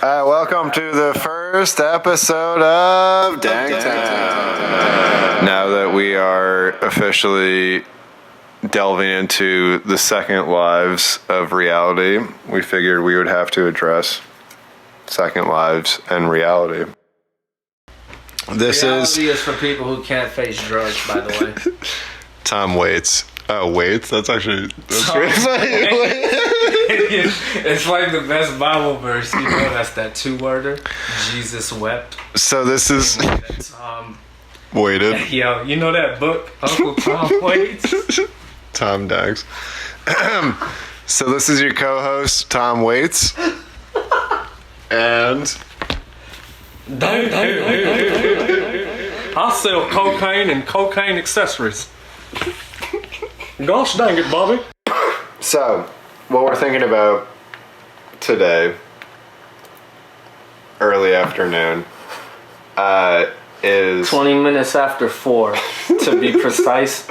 Welcome to the first episode of Danktown. Now that we are officially delving into the second lives of reality, we figured we would have to address second lives and reality. Reality is for people who can't face drugs, by the way. Tom Waits. Oh, Waits? That's pretty funny. It's like the best Bible verse, you know, that's that two-worder. Jesus wept. So this is... Waited. Yo, you know that book, Uncle Tom Waits? Tom Dags. So this is your co-host, Tom Waits. And... I sell cocaine and cocaine accessories. Gosh dang it, Bobby. So, what we're thinking about today, early afternoon, is... 20 minutes after 4, to be precise,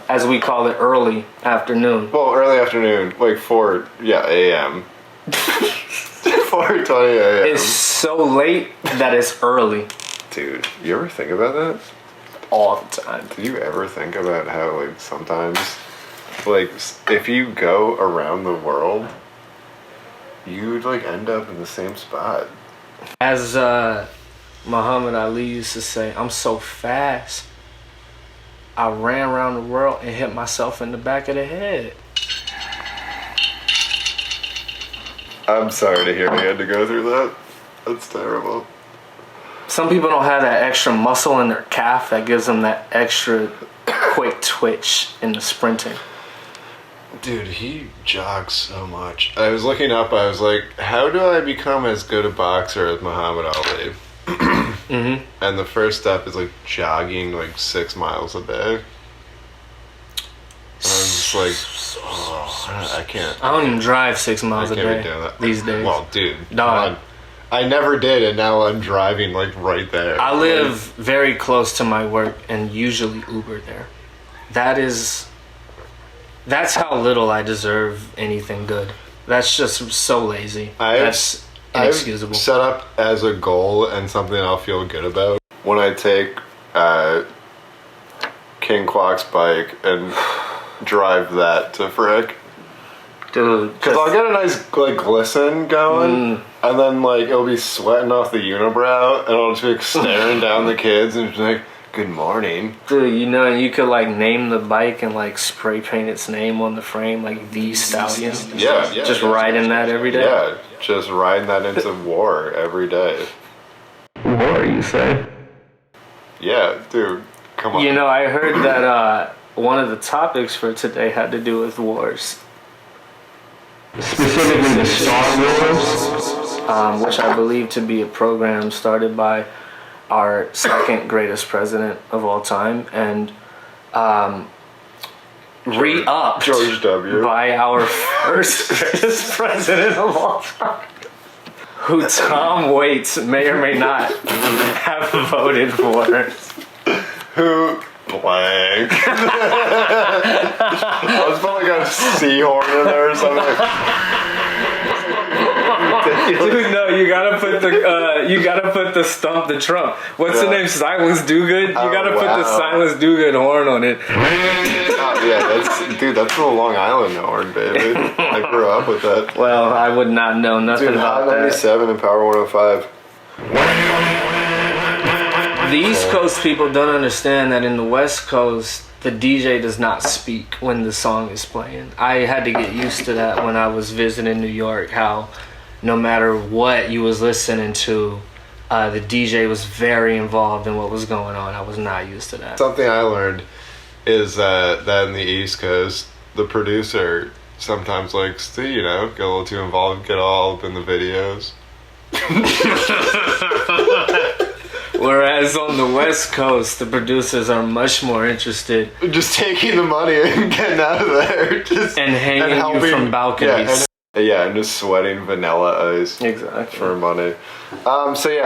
as we call it, early afternoon. Well, early afternoon, like 4, a.m. 4:20 a.m. It's so late that it's early. Dude, you ever think about that? All the time. Do you ever think about how, like, sometimes, like, if you go around the world, you'd, like, end up in the same spot? As Muhammad Ali used to say, I'm so fast, I ran around the world and hit myself in the back of the head. I'm sorry to hear you had to go through that. That's terrible. Some people don't have that extra muscle in their calf that gives them that extra quick twitch in the sprinting. Dude, he jogs so much. I was looking up, I was like, how do I become as good a boxer as Muhammad Ali? Mm-hmm. And the first step is, like, jogging, like, 6 miles a day. And I'm just like, oh, I can't. I don't even drive 6 miles a day be doing that these days. Well, dude, Dog. I never did, and now I'm driving, like, right there. I live very close to my work and usually Uber there. That's how little I deserve anything good. That's just so lazy. That's inexcusable. I've set up as a goal and something I'll feel good about when I take King Quack's bike and drive that to Frick. Dude, because I'll get a nice, like, glisten going, and then, like, it'll be sweating off the unibrow, and I'll just be, like, staring down the kids and just be like, good morning. Dude, you know, you could, like, name the bike and, like, spray paint its name on the frame, like, The Stallion. Yeah. Just riding that every day? Yeah, just riding that into war every day. War, you say? Yeah, dude, come on. You know, I heard that one of the topics for today had to do with wars. Specifically the Star Wars, which I believe to be a program started by our second greatest president of all time and re-upped George W. by our first greatest president of all time, who Tom Waits may or may not have voted for. Who? Blank. I was probably got a seahorn in there or something. Dude, no, you gotta put the stump the Trump. What's the name? Silence Dogood. You gotta put the Silence Dogood horn on it. That's the Long Island horn, baby. I grew up with that. Well, I would not know nothing about that. 97 and Power 105. The East Coast people don't understand that in the West Coast, the DJ does not speak when the song is playing. I had to get used to that when I was visiting New York, how no matter what you was listening to, the DJ was very involved in what was going on. I was not used to that. Something I learned is that in the East Coast, the producer sometimes likes to, get a little too involved, get all up in the videos. Whereas on the West Coast, the producers are much more interested just taking the money and getting out of there, and hanging you from balconies. And just sweating vanilla ice. Exactly. For money.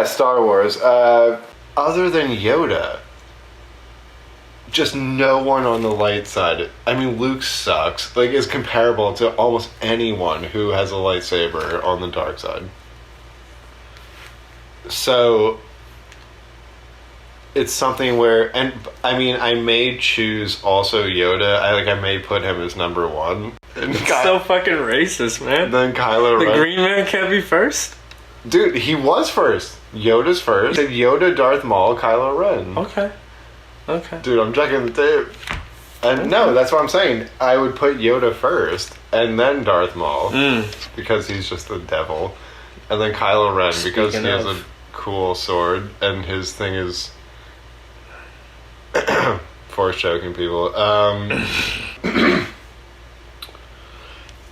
Star Wars. Other than Yoda, just no one on the light side. I mean, Luke sucks. Like, is comparable to almost anyone who has a lightsaber on the dark side. So it's something where, and I mean, I may choose also Yoda. I may put him as number one. It's so fucking racist, man. Then Kylo Ren. The Green Man can't be first? Dude, he was first. Yoda's first. Yoda, Darth Maul, Kylo Ren. Okay. Dude, I'm checking the tape. And no, that's what I'm saying. I would put Yoda first, and then Darth Maul, because he's just the devil, and then Kylo Ren because he has a cool sword, and his thing is force choking people.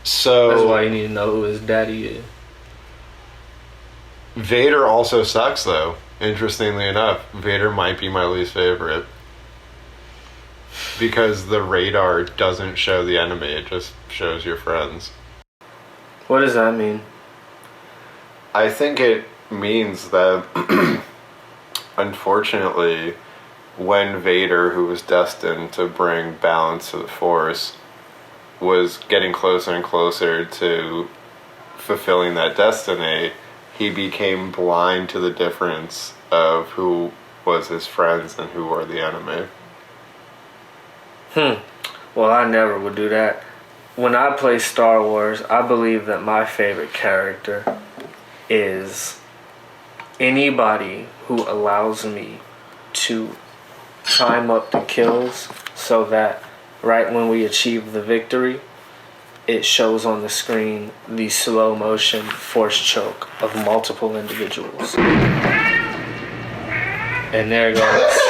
So that's why you need to know who his daddy is. Vader also sucks, though. Interestingly enough, Vader might be my least favorite. Because the radar doesn't show the enemy, it just shows your friends. What does that mean? I think it means that, unfortunately, when Vader, who was destined to bring balance to the Force, was getting closer and closer to fulfilling that destiny, he became blind to the difference of who was his friends and who were the enemy. Well, I never would do that. When I play Star Wars, I believe that my favorite character is anybody who allows me to time up the kills so that right when we achieve the victory, it shows on the screen the slow motion force choke of multiple individuals. And there goes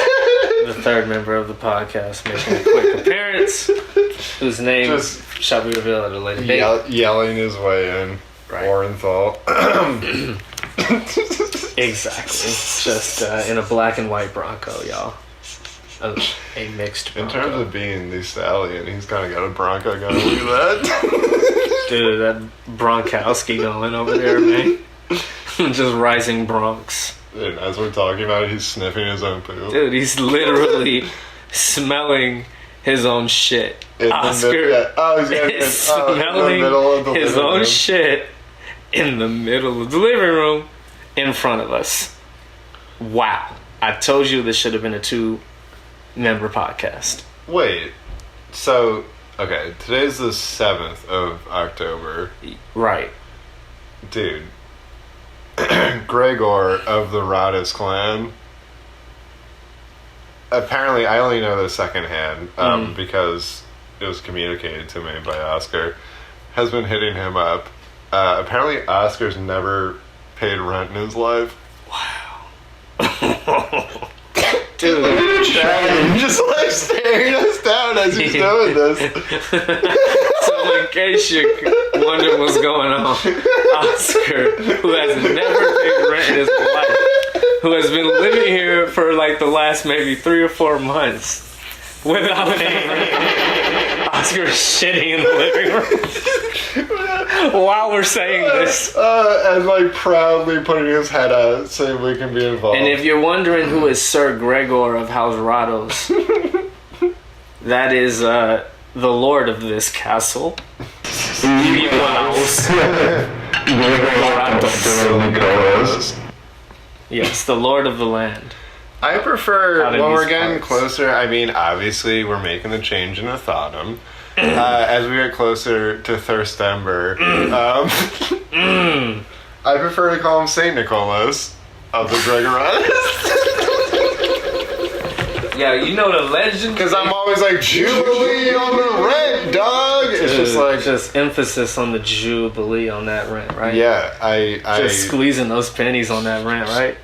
the third member of the podcast making a quick appearance, whose name shall be revealed at a later date. Yelling his way in. Right. Orenthal. Exactly. Just in a black and white Bronco, y'all. A mixed Bronco. In terms of being the stallion, he's kind of got a Bronco going. Look at that. Dude, that Bronkowski going over there, man. Just rising Bronx. And as we're talking about it, he's sniffing his own poop. Dude, he's literally smelling his own shit. Oscar is smelling his own shit in the middle of the living room in front of us. Wow. I told you this should have been a 2-member podcast. Wait. So, okay, today's the 7th of October. Right. Dude. Gregor of the Radis clan. Apparently, I only know this secondhand because it was communicated to me by Oscar. Has been hitting him up. Apparently, Oscar's never paid rent in his life. Wow. Dude, just like staring us down as he's doing this. So in case you wonder what's going on, Oscar, who has never paid rent in his life, who has been living here for like the last maybe 3 or 4 months without paying rent, Oscar is shitting in the living room while we're saying this. And like proudly putting his head out so we can be involved. And if you're wondering who is Sir Gregor of House Rados, that is the lord of this castle. Yes, the lord of the land. I prefer when we're getting closer. I mean, obviously, we're making the change in Athodum. As we get closer to Thurstember, I prefer to call him Saint Nicholas of the Gregorites. Yeah, you know the legend. Because I'm always like, Jubilee on the rent, dog. It's just like emphasis on the Jubilee on that rent, right? Yeah, I just squeezing those pennies on that rent, right?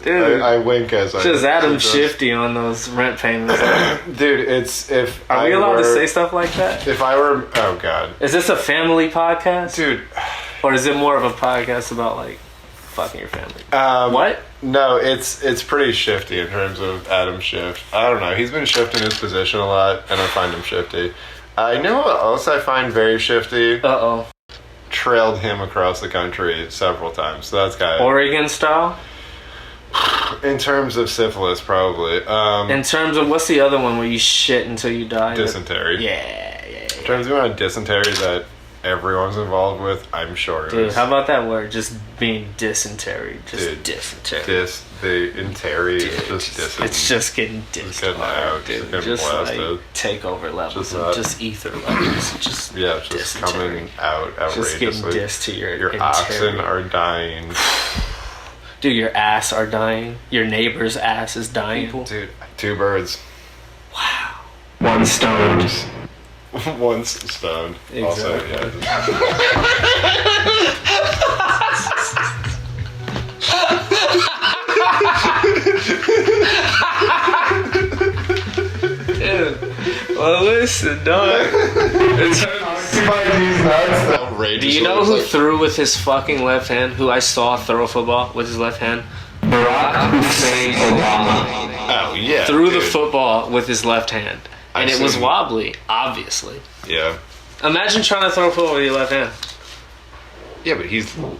Dude, I wink as I just Adam Shifty on those rent payments. Dude, it's if are we allowed to say stuff like that? If I were, oh god, is this a family podcast, dude, or is it more of a podcast about like fucking your family? What? No, it's pretty shifty in terms of Adam Shift. I don't know. He's been shifting his position a lot, and I find him shifty. I know what else I find very shifty. Trailed him across the country several times. So that's kind of Oregon style. In terms of syphilis, probably. In terms of what's the other one where you shit until you die? Dysentery. Yeah. In terms of dysentery that everyone's involved with, I'm sure. Dude, how about that word? Just being dysentery. Just Dude, dysentery. It's just getting dissed. Getting out, dude. getting Just blasted. like takeover levels, just ether levels. Just just dysentery. coming out outrageously. Just getting dissed to your oxen interior. are dying. Dude, your ass are dying. Your neighbor's ass is dying. Dude, 2 birds. Wow. One stoned. One's stoned. Exactly. Also, yeah. Dude, well, listen, dog. Do you know who threw with his fucking left hand? Who I saw throw a football with his left hand? Barack Hussein Obama. Oh, yeah. Threw the dude. football with his left hand. And it was wobbly, obviously. Yeah. Imagine trying to throw a football with your left hand. Yeah, but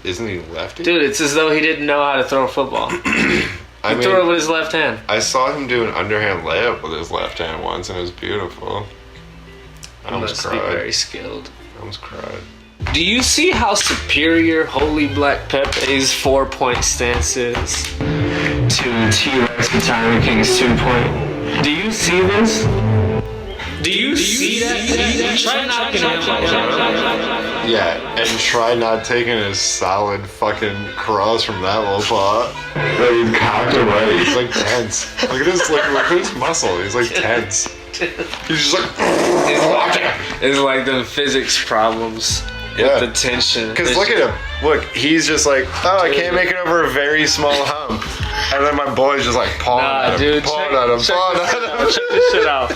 isn't he lefty? Dude, it's as though he didn't know how to throw a football. He threw it with his left hand. I saw him do an underhand layup with his left hand once, and it was beautiful. I He almost must be cried. very skilled. I almost cried. Do you see how superior Holy Black Pepe's 4-point stance is to T-Rex and Tiger King's 2-point? Do you see this? Do you see that? Try knocking him. Yeah, and try not taking a solid fucking cross from that little pot. He's cocked away. He's like tense. Look at his look at his muscle. He's like tense. He's just like. It's like the physics problems. Yeah. The tension. Because look at him. Look, he's just like, oh, I can't make it over a very small hump. And then my boy's just like pawing at him, pawing at him. Check this shit out.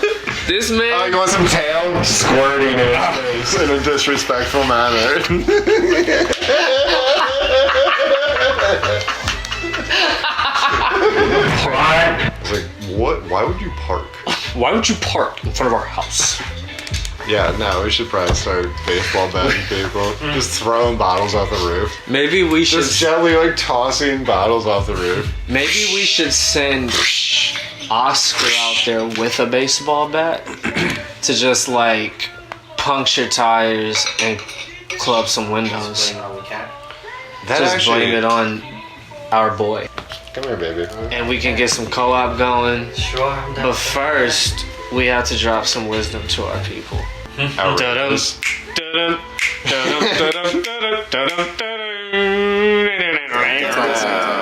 This man. Oh, you want some tail? Squirting in his face in a disrespectful manner. It's like, what? Why would you park? Why would you park in front of our house? Yeah, no, we should probably start baseball batting people. Just throwing bottles off the roof. Maybe we should. Just gently like tossing bottles off the roof. Maybe we should send Oscar out there with a baseball bat to just like puncture tires and club some windows. Just blame it on our boy. Come here, baby. And we can get some co-op going. Sure. But first, we have to drop some wisdom to our people. Outrageous. Danktown.